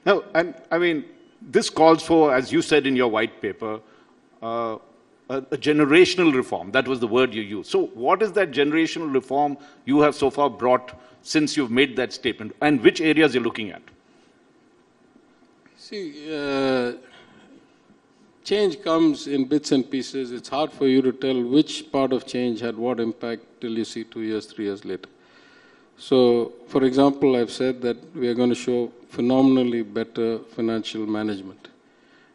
No, and I mean, this calls for, as you said in your white paper, a generational reform. That was the word you used. So what is that generational reform you have so far brought since you've made that statement, and which areas you're looking at? See, change comes in bits and pieces. It's hard for you to tell which part of change had what impact till you see 2 years, 3 years later. So, for example, I've said that we are going to show phenomenally better financial management.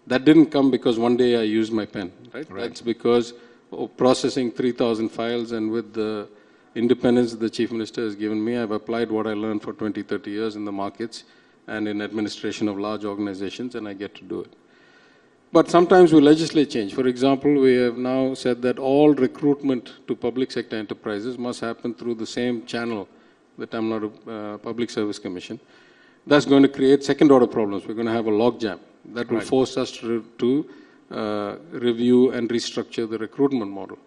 That didn't come because one day I used my pen, right? That's because of processing 3,000 files, and with the independence the Chief Minister has given me, I've applied what I learned for 20, 30 years in the markets and in administration of large organizations, and I get to do it. But sometimes we legislate change. For example, we have now said that all recruitment to public sector enterprises must happen through the same channel, the Tamil Nadu Public Service Commission. That's going to create second-order problems. We're going to have a logjam. That will force us to review and restructure the recruitment model.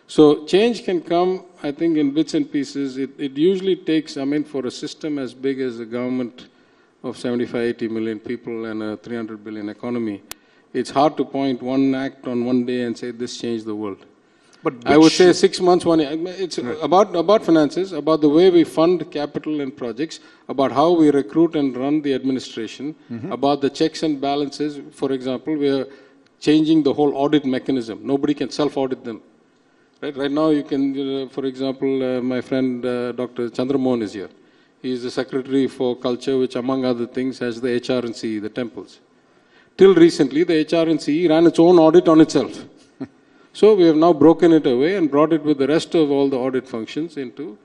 So change can come, I think, in bits and pieces. It usually takes, I mean, for a system as big as a government of 75, 80 million people and a 300 billion economy, it's hard to point one act on one day and say this changed the world. But I would say 6 months, 1 year. It's about finances, about the way we fund capital and projects, about how we recruit and run the administration, about the checks and balances. For example, we are changing the whole audit mechanism. Nobody can self-audit them. Right now, you can, for example, my friend Dr. Chandramohan is here. He is the Secretary for Culture, which among other things has the HRNC, the temples. Till recently, the HRNC ran its own audit on itself. So we have now broken it away and brought it with the rest of all the audit functions into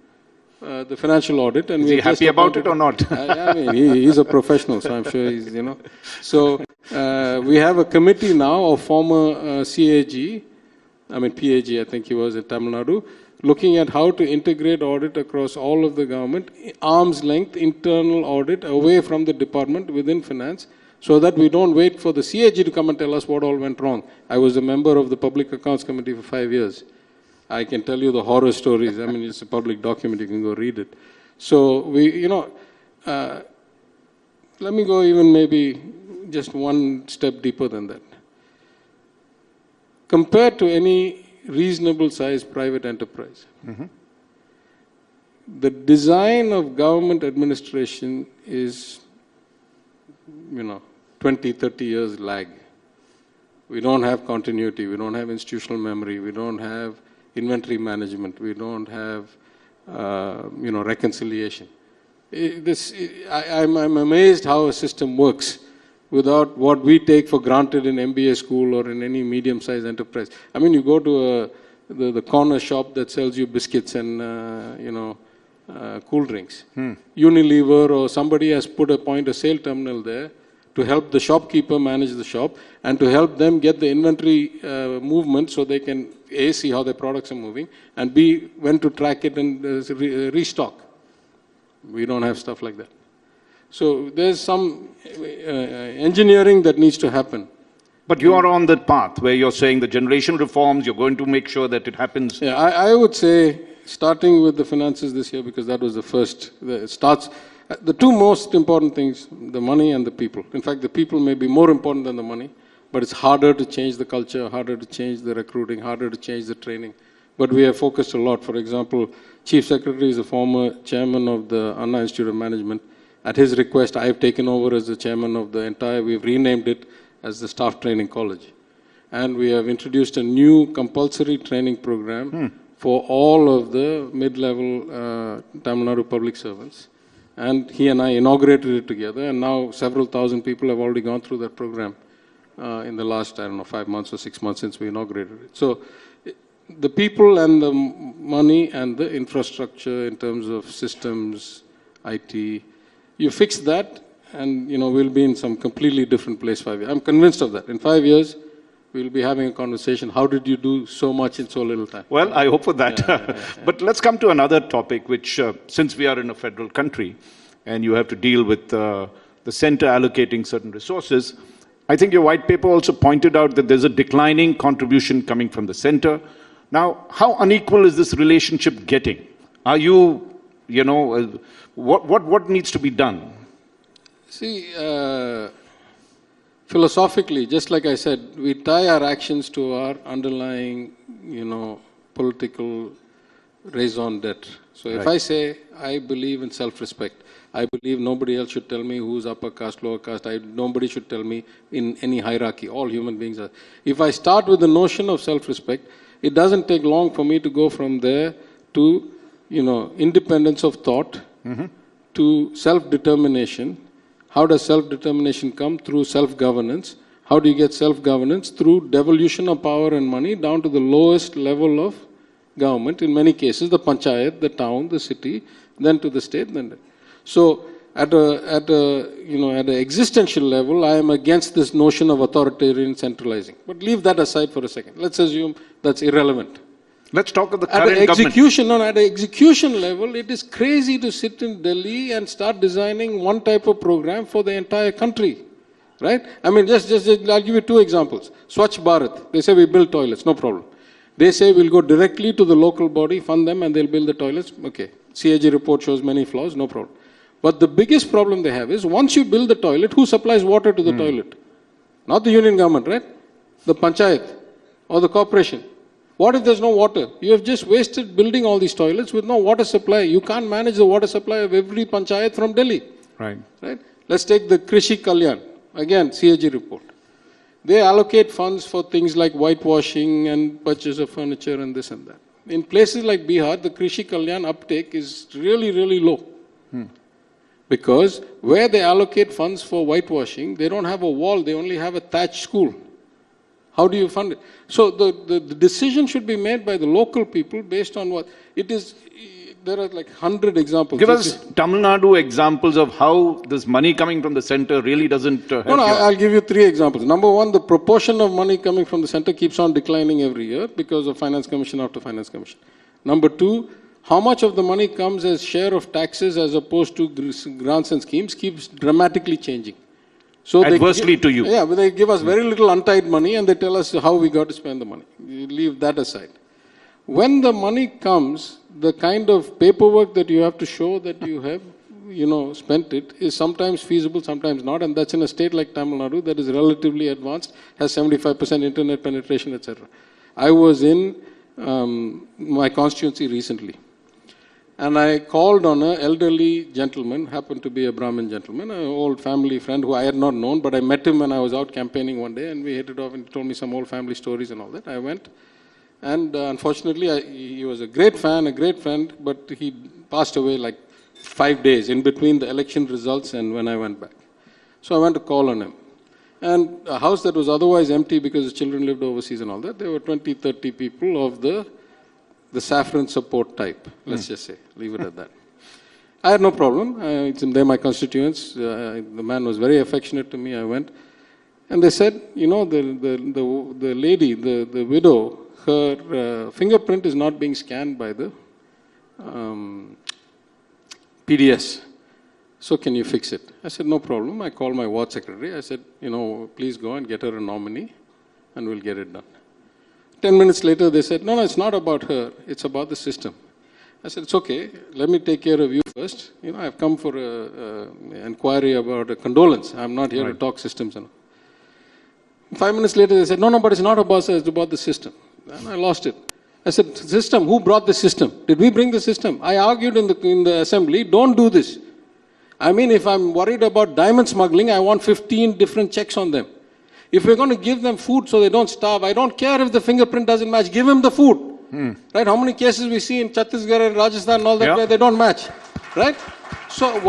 the financial audit. And is he happy about it or not? I mean, he's a professional, so I'm sure he's, you know. So we have a committee now of former CAG, I mean PAG, I think he was in Tamil Nadu, looking at how to integrate audit across all of the government, arm's length, internal audit away from the department within finance, so that we don't wait for the CAG to come and tell us what all went wrong. I was a member of the Public Accounts Committee for 5 years. I can tell you the horror stories. I mean, it's a public document, you can go read it. So we, you know, let me go even maybe just one step deeper than that. Compared to any reasonable sized private enterprise, the design of government administration is, you know, 20, 30 years lag. We don't have continuity, we don't have institutional memory, we don't have inventory management, we don't have, you know, reconciliation. I'm amazed how a system works without what we take for granted in MBA school or in any medium-sized enterprise. I mean, you go to the corner shop that sells you biscuits and, you know, cool drinks. Unilever or somebody has put a sale terminal there to help the shopkeeper manage the shop and to help them get the inventory movement so they can A, see how their products are moving, and B, when to track it and restock. We don't have stuff like that. So there's some engineering that needs to happen. But you are on that path where you're saying the generational reforms, you're going to make sure that it happens. Yeah, I would say starting with the finances this year, because that was the first, the two most important things, the money and the people. In fact, the people may be more important than the money, but it's harder to change the culture, harder to change the recruiting, harder to change the training. But we have focused a lot. For example, Chief Secretary is a former chairman of the Anna Institute of Management. At his request, I have taken over as the chairman of the entire, we've renamed it as the Staff Training College. And we have introduced a new compulsory training program for all of the mid-level Tamil Nadu public servants. And he and I inaugurated it together, and now several thousand people have already gone through that program in the last, I don't know, 5 months or 6 months since we inaugurated it. So the people and the money and the infrastructure in terms of systems, IT, you fix that, and, you know, we'll be in some completely different place 5 years. I'm convinced of that. In 5 years, we'll be having a conversation. How did you do so much in so little time? Well, I hope for that. But let's come to another topic, which, since we are in a federal country, and you have to deal with the center allocating certain resources, I think your white paper also pointed out that there's a declining contribution coming from the center. Now, how unequal is this relationship getting? Are you, you know, what needs to be done? See, philosophically, just like I said, we tie our actions to our underlying, political raison d'etre. So if I say I believe in self-respect, I believe nobody else should tell me who's upper caste, lower caste. Nobody should tell me in any hierarchy. All human beings are. If I start with the notion of self-respect, it doesn't take long for me to go from there to, independence of thought, to self-determination. How does self-determination come? Through self-governance. How do you get self-governance? Through devolution of power and money down to the lowest level of government. In many cases, the panchayat, the town, the city, then to the state. So, at an existential level, I am against this notion of authoritarian centralizing. But leave that aside for a second. Let's assume that's irrelevant. Let's talk of the current government. At the execution level, it is crazy to sit in Delhi and start designing one type of program for the entire country, right? I mean, just I'll give you two examples. Swachh Bharat, they say we build toilets, no problem. They say we'll go directly to the local body, fund them, and they'll build the toilets. Okay, CAG report shows many flaws, no problem. But the biggest problem they have is once you build the toilet, who supplies water to the toilet? Not the union government, right? The panchayat or the corporation. What if there's no water? You have just wasted building all these toilets with no water supply. You can't manage the water supply of every panchayat from Delhi. Right. Let's take the Krishi Kalyan. Again, CAG report. They allocate funds for things like whitewashing and purchase of furniture and this and that. In places like Bihar, the Krishi Kalyan uptake is really, really low. Because where they allocate funds for whitewashing, they don't have a wall, they only have a thatched school. How do you fund it? So the decision should be made by the local people based on what it is. There are like 100 examples. Give us Tamil Nadu examples of how this money coming from the center really doesn't help you. I'll give you three examples. Number one, the proportion of money coming from the center keeps on declining every year because of finance commission after finance commission. Number two, how much of the money comes as share of taxes as opposed to grants and schemes keeps dramatically changing. So adversely to you. Yeah, but they give us very little untied money and they tell us how we got to spend the money. You leave that aside. When the money comes, the kind of paperwork that you have to show that you have, spent it is sometimes feasible, sometimes not, and that's in a state like Tamil Nadu that is relatively advanced, has 75% internet penetration, etc. I was in my constituency recently. And I called on an elderly gentleman, happened to be a Brahmin gentleman, an old family friend who I had not known, but I met him when I was out campaigning one day and we hit it off and he told me some old family stories and all that. I went and unfortunately he was a great fan, a great friend, but he passed away like 5 days in between the election results and when I went back. So I went to call on him. And a house that was otherwise empty because the children lived overseas and all that, there were 20, 30 people of the saffron support type, let's just say, leave it at that. I had no problem. They're my constituents. The man was very affectionate to me. I went. And they said, the lady, the widow, her fingerprint is not being scanned by the PDS. So can you fix it? I said, no problem. I called my ward secretary. I said, please go and get her a nominee and we'll get it done. 10 minutes later, they said, no, it's not about her. It's about the system. I said, it's okay. Let me take care of you first. I've come for an inquiry about a condolence. I'm not here to talk systems. 5 minutes later, they said, no, but it's not about us. It's about the system. And I lost it. I said, system? Who brought the system? Did we bring the system? I argued in the assembly, don't do this. I mean, if I'm worried about diamond smuggling, I want 15 different checks on them. If we're going to give them food so they don't starve, I don't care if the fingerprint doesn't match. Give them the food. Right? How many cases we see in Chhattisgarh and Rajasthan and all that where they don't match. Right? So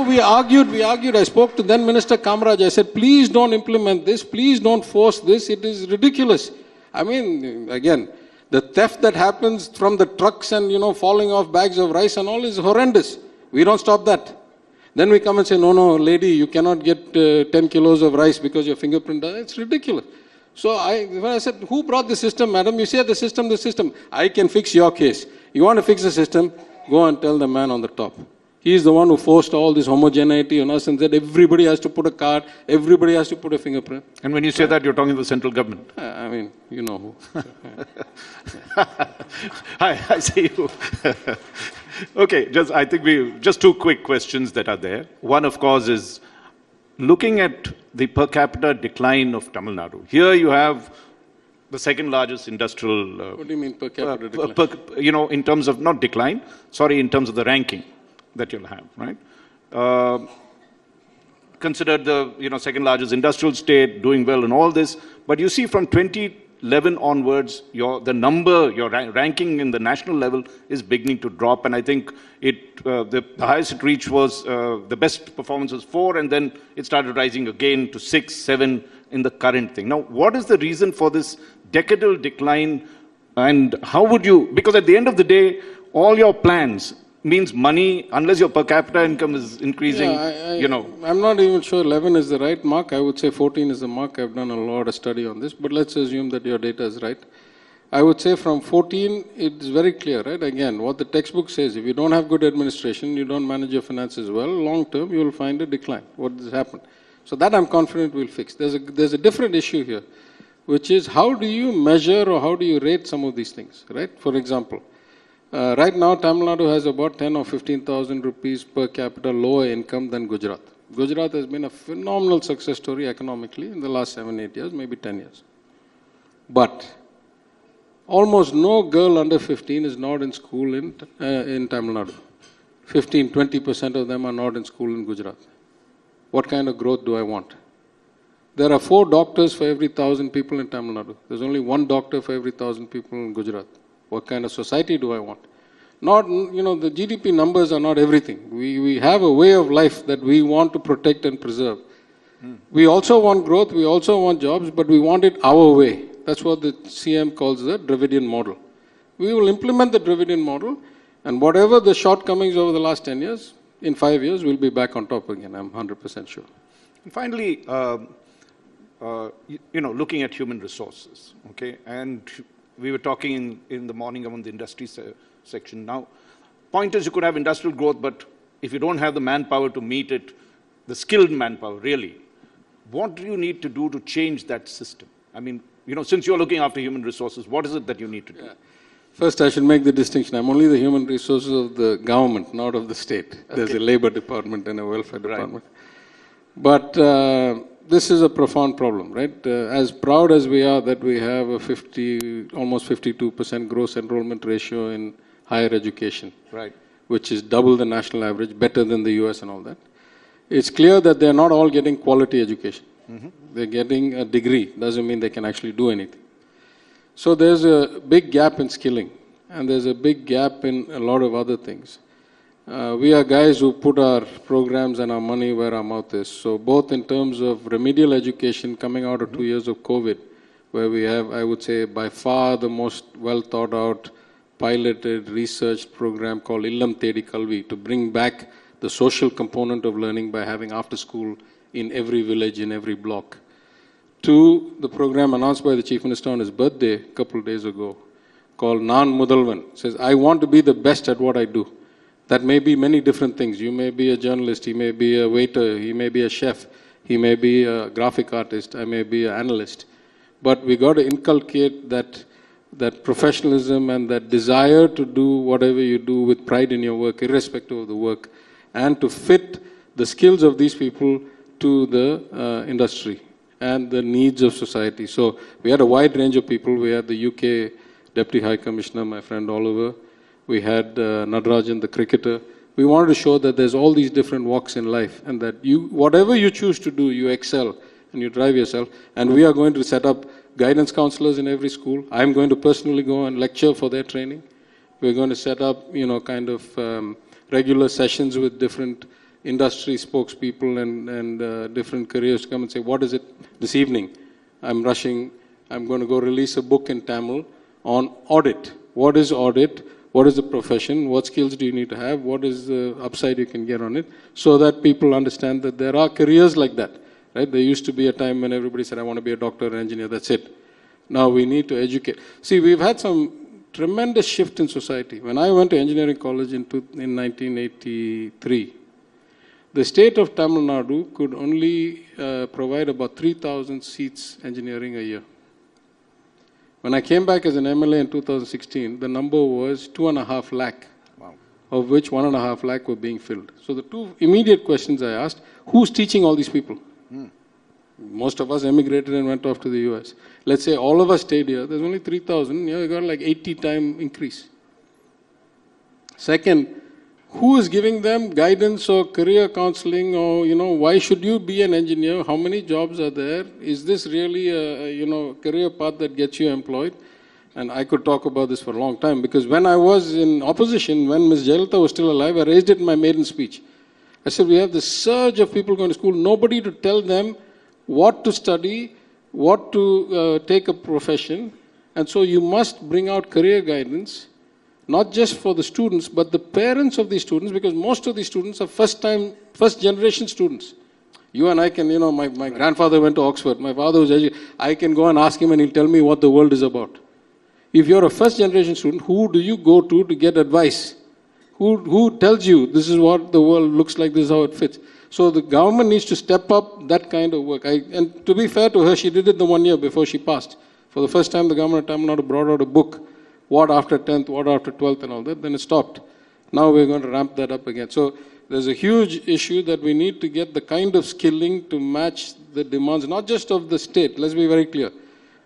we argued. I spoke to then Minister Kamraj. I said, please don't implement this. Please don't force this. It is ridiculous. I mean, again, the theft that happens from the trucks and, falling off bags of rice and all is horrendous. We don't stop that. Then we come and say, no, lady, you cannot get 10 kilos of rice because your fingerprint does. It's ridiculous. So when I said, who brought the system, madam? You say the system. I can fix your case. You want to fix the system? Go and tell the man on the top. He is the one who forced all this homogeneity on us and said everybody has to put a card, everybody has to put a fingerprint. And when you say that, you're talking to the central government. I mean, you know who. I see you. Okay, I think just two quick questions that are there. One, of course, is looking at the per capita decline of Tamil Nadu, here you have the second largest industrial. What do you mean per capita decline? In terms of not decline, sorry, in terms of the ranking that you'll have, right? Considered the second largest industrial state, doing well in all this, but you see from 2011 onwards, your ranking in the national level is beginning to drop, and I think the highest it reached was the best performance was 4, and then it started rising again to 6, 7 in the current thing. Now, what is the reason for this decadal decline, and how would you? Because at the end of the day, all your plans means money, unless your per capita income is increasing, I'm not even sure 11 is the right mark. I would say 14 is the mark. I've done a lot of study on this, but let's assume that your data is right. I would say from 14, it's very clear, right? Again, what the textbook says, if you don't have good administration, you don't manage your finances well, long term, you will find a decline. What has happened? So that I'm confident we'll fix. There's a different issue here, which is how do you measure or how do you rate some of these things, right? For example, right now, Tamil Nadu has about 10 or 15,000 rupees per capita lower income than Gujarat. Gujarat has been a phenomenal success story economically in the last 7, 8 years, maybe 10 years. But almost no girl under 15 is not in school in Tamil Nadu. 15, 20% of them are not in school in Gujarat. What kind of growth do I want? There are 4 doctors for every 1,000 people in Tamil Nadu. There's only 1 doctor for every 1,000 people in Gujarat. What kind of society do I want? Not, the GDP numbers are not everything. We have a way of life that we want to protect and preserve. We also want growth, we also want jobs, but we want it our way. That's what the CM calls the Dravidian model. We will implement the Dravidian model, and whatever the shortcomings over the last 10 years, in 5 years, we'll be back on top again, I'm 100% sure. And finally, looking at human resources, okay, and we were talking in the morning about the industry section. Now, point is you could have industrial growth, but if you don't have the manpower to meet it, the skilled manpower, really, what do you need to do to change that system? I mean, since you're looking after human resources, what is it that you need to do? Yeah. First, I should make the distinction. I'm only the human resources of the government, not of the state. Okay. There's a labor department and a welfare department. Right. But this is a profound problem, right? As proud as we are that we have a almost 52% gross enrollment ratio in higher education, right, which is double the national average, better than the US and all that. It's clear that they're not all getting quality education. They're getting a degree, doesn't mean they can actually do anything. So there's a big gap in skilling, and there's a big gap in a lot of other things. We are guys who put our programs and our money where our mouth is. So both in terms of remedial education coming out of 2 years of COVID, where we have, I would say, by far the most well thought out, piloted, researched program called Illam Thedi Kalvi to bring back the social component of learning by having after school in every village, in every block. To the program announced by the Chief Minister on his birthday a couple of days ago called Naan Mudalvan. Says, I want to be the best at what I do. That may be many different things. You may be a journalist, he may be a waiter, he may be a chef, he may be a graphic artist, I may be an analyst. But we got to inculcate that professionalism and that desire to do whatever you do with pride in your work, irrespective of the work, and to fit the skills of these people to the industry and the needs of society. So we had a wide range of people. We had the UK Deputy High Commissioner, my friend Oliver. We had Rajan, the cricketer. We wanted to show that there's all these different walks in life and that whatever you choose to do, you excel and you drive yourself. And we are going to set up guidance counselors in every school. I'm going to personally go and lecture for their training. We're going to set up, regular sessions with different industry spokespeople and different careers to come and say, what is it this evening? I'm rushing. I'm going to go release a book in Tamil on audit. What is audit? What is the profession? What skills do you need to have? What is the upside you can get on it? So that people understand that there are careers like that. Right? There used to be a time when everybody said, I want to be a doctor or engineer, that's it. Now we need to educate. See, we've had some tremendous shift in society. When I went to engineering college in 1983, the state of Tamil Nadu could only provide about 3,000 seats engineering a year. When I came back as an MLA in 2016, the number was 2.5 lakh, wow, of which 1.5 lakh were being filled. So the two immediate questions I asked, who's teaching all these people? Most of us emigrated and went off to the US. Let's say all of us stayed here, there's only 3,000, you got like 80-time increase. Second, who is giving them guidance or career counseling or, why should you be an engineer? How many jobs are there? Is this really a career path that gets you employed? And I could talk about this for a long time because when I was in opposition, when Ms. Jayalalitha was still alive, I raised it in my maiden speech. I said, we have this surge of people going to school, nobody to tell them what to study, what to take a profession. And so you must bring out career guidance, not just for the students, but the parents of these students, because most of these students are first generation students. You and I can, my grandfather went to Oxford, my father was educated. I can go and ask him and he'll tell me what the world is about. If you're a first generation student, who do you go to get advice? Who tells you this is what the world looks like, this is how it fits? So the government needs to step up that kind of work. And to be fair to her, she did it the 1 year before she passed. For the first time, the government of Tamil Nadu brought out a book, what after 10th, what after 12th and all that, then it stopped. Now we're going to ramp that up again. So there's a huge issue that we need to get the kind of skilling to match the demands, not just of the state, let's be very clear.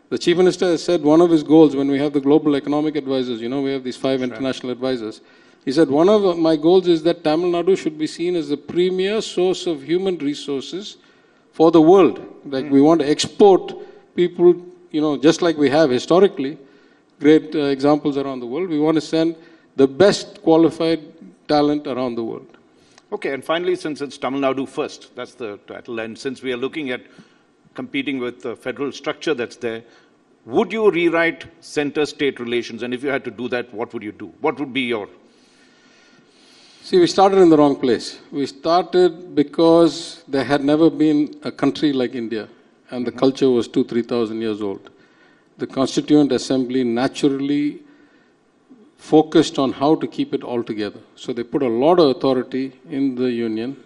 The Chief Minister has said one of his goals when we have the global economic advisors, we have these 5 international advisors. He said, one of my goals is that Tamil Nadu should be seen as the premier source of human resources for the world. Like we want to export people, just like we have historically, great examples around the world. We want to send the best qualified talent around the world. Okay, and finally, since it's Tamil Nadu first, that's the title, and since we are looking at competing with the federal structure that's there, would you rewrite center-state relations? And if you had to do that, what would you do? What would be your... See, we started in the wrong place. We started because there had never been a country like India, and the culture was 2,000-3,000 years old. The Constituent Assembly naturally focused on how to keep it all together. So they put a lot of authority in the union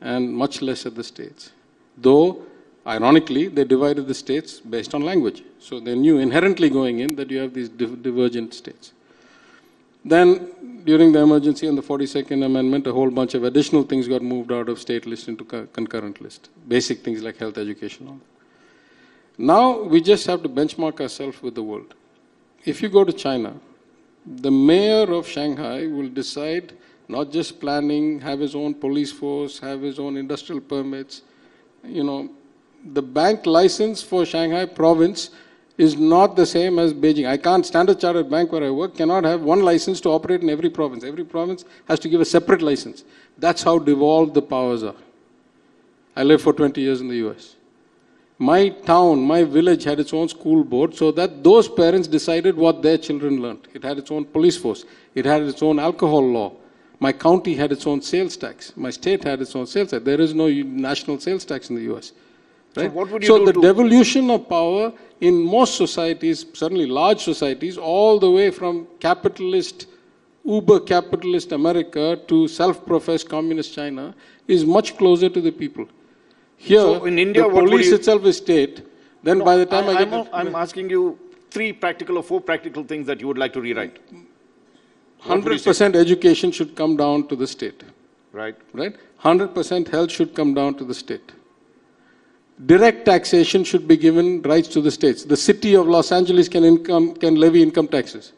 and much less at the states. Though, ironically, they divided the states based on language. So they knew inherently going in that you have these divergent states. Then, during the emergency and the 42nd Amendment, a whole bunch of additional things got moved out of state list into concurrent list. Basic things like health, education, all that. Now, we just have to benchmark ourselves with the world. If you go to China, the mayor of Shanghai will decide not just planning, have his own police force, have his own industrial permits. The bank license for Shanghai province is not the same as Beijing. Standard Chartered Bank where I work cannot have one license to operate in every province. Every province has to give a separate license. That's how devolved the powers are. I lived for 20 years in the US. My town, my village had its own school board so that those parents decided what their children learned. It had its own police force. It had its own alcohol law. My county had its own sales tax. My state had its own sales tax. There is no national sales tax in the US. Right? So what would you do the devolution of power in most societies, certainly large societies, all the way from capitalist, uber-capitalist America to self-professed communist China, is much closer to the people. Here, so in India, the police itself is state. Then by the time I'm asking you 3 practical or 4 practical things that you would like to rewrite. 100% education should come down to the state. Right. 100% health should come down to the state. Direct taxation should be given rights to the states. The city of Los Angeles can levy income taxes.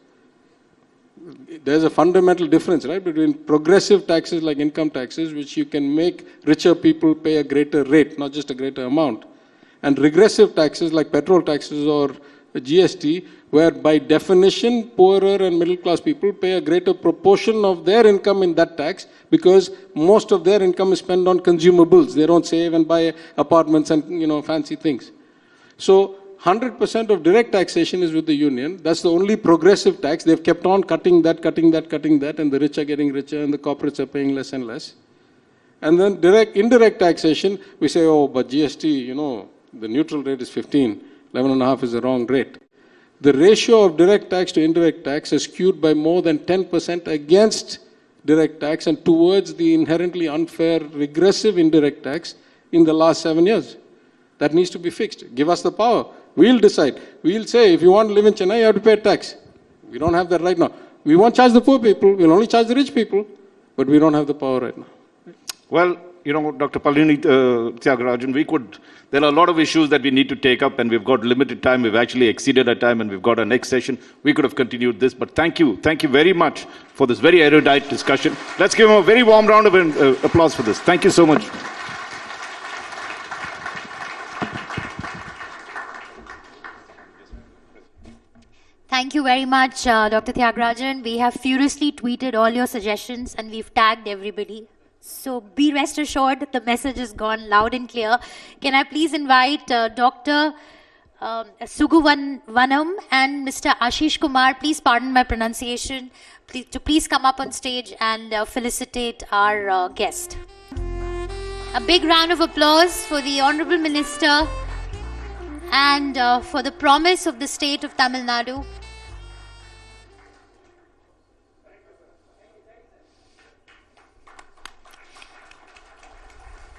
There's a fundamental difference, right, between progressive taxes like income taxes, which you can make richer people pay a greater rate, not just a greater amount, and regressive taxes like petrol taxes or GST, where by definition poorer and middle class people pay a greater proportion of their income in that tax because most of their income is spent on consumables. They don't save and buy apartments and fancy things. So 100% of direct taxation is with the union. That's the only progressive tax. They've kept on cutting that, and the rich are getting richer and the corporates are paying less and less. And then indirect taxation, we say, oh, but GST, the neutral rate is 15, 11.5 is the wrong rate. The ratio of direct tax to indirect tax is skewed by more than 10% against direct tax and towards the inherently unfair, regressive indirect tax in the last 7 years. That needs to be fixed. Give us the power. We'll decide. We'll say, if you want to live in Chennai, you have to pay tax. We don't have that right now. We won't charge the poor people. We'll only charge the rich people. But we don't have the power right now. Well, Dr. Thiagarajan, there are a lot of issues that we need to take up, and we've got limited time. We've actually exceeded our time, and we've got our next session. We could have continued this, but thank you very much for this very erudite discussion. Let's give him a very warm round of applause for this. Thank you so much. Thank you very much, Dr. Thiagarajan. We have furiously tweeted all your suggestions and we've tagged everybody. So be rest assured, the message has gone loud and clear. Can I please invite Dr. Suguvanam and Mr. Ashish Kumar, please pardon my pronunciation, please come up on stage and felicitate our guest. A big round of applause for the Honorable Minister and for the promise of the state of Tamil Nadu.